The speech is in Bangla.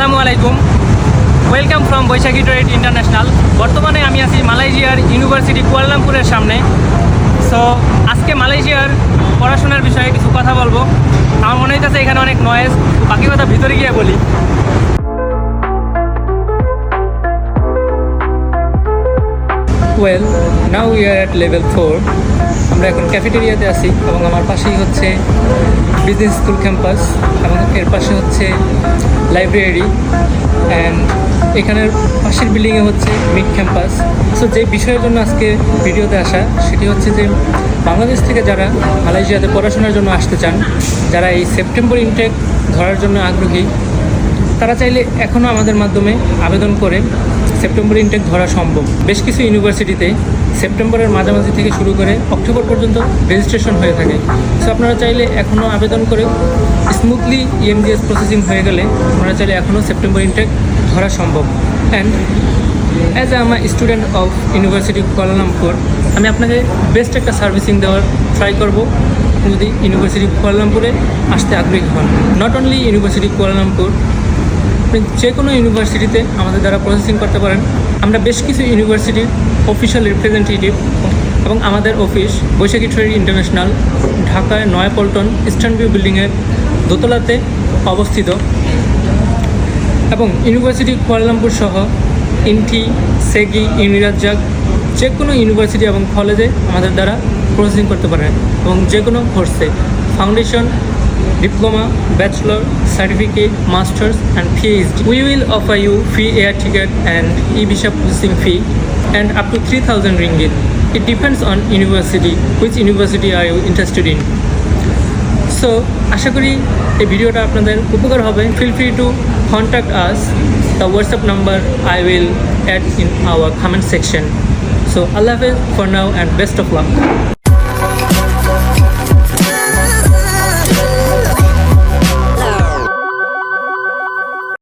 আসসালামু আলাইকুম, welcome from Baishakhi trade international. বর্তমানে আমি আছি মালয়েশিয়ার ইউনিভার্সিটি কুয়ালালামপুরের সামনে। সো আজকে মালয়েশিয়ার পড়াশোনার বিষয়ে কিছু কথা বলবো। আমার মনে হইতেছে এখানে অনেক নয়েজ, বাকি কথা ভিতরে গিয়ে বলি। Well, now we are at level 4। আমরা এখন ক্যাফেটেরিয়াতে আছি এবং আমার পাশেই হচ্ছে বিজনেস স্কুল ক্যাম্পাস এবং এর পাশে হচ্ছে লাইব্রেরি অ্যান্ড এখানের পাশের বিল্ডিংয়ে হচ্ছে মিড ক্যাম্পাস। সো যে বিষয়ের জন্য আজকে ভিডিওতে আসা সেটি হচ্ছে যে বাংলাদেশ থেকে যারা মালয়েশিয়াতে পড়াশোনার জন্য আসতে চান, যারা এই সেপ্টেম্বর ইনটেক ধরার জন্য আগ্রহী, তারা চাইলে এখনও আমাদের মাধ্যমে আবেদন করে সেপ্টেম্বর ইনটেক ধরা সম্ভব। বেশ কিছু ইউনিভার্সিটিতে সেপ্টেম্বরের মাঝামাঝি থেকে শুরু করে অক্টোবর পর্যন্ত রেজিস্ট্রেশন হয়ে থাকে। সো আপনারা চাইলে এখনও আবেদন করে স্মুথলি ইএমজিএস প্রসেসিং হয়ে গেলে আপনারা চাইলে এখনও সেপ্টেম্বর ইনটেক ধরা সম্ভব। And as I am a student of university Kuala Lumpur, আমি আপনাকে বেস্ট একটা সার্ভিসিং দেওয়ার ট্রাই করব যদি ইউনিভার্সিটি কুয়ালালামপুরে আসতে আগ্রহী হন। নট অনলি ইউনিভার্সিটি কুয়ালালামপুর, যে কোনো ইউনিভার্সিটিতে আমাদের দ্বারা প্রসেসিং করতে পারেন। আমরা বেশ কিছু ইউনিভার্সিটির অফিসিয়াল রিপ্রেজেন্টেটিভ এবং আমাদের অফিস বৈশাখী ট্রেড ইন্টারন্যাশনাল ঢাকায় নয়াপল্টন ইস্টার্ন ভিউ বিল্ডিংয়ের দোতলাতে অবস্থিত এবং ইউনিভার্সিটি কুয়ালালামপুর সহ ইনটি, সেগি, ইউনিরাজ্জাক যে কোনো ইউনিভার্সিটি এবং কলেজে আমাদের দ্বারা প্রসেসিং করতে পারেন এবং যে কোনো কোর্সে foundation, diploma, bachelor, certificate, masters and PhD. We will offer you free air ticket and e-visa processing fee and up to 3,000 ringgit. It depends on university. Which university are you interested in? So, আশা করি এই ভিডিওটা আপনাদের উপকার হবে। Feel free to contact us. The WhatsApp number I will add in our comment section. So, Allah Hafiz for now and best of luck.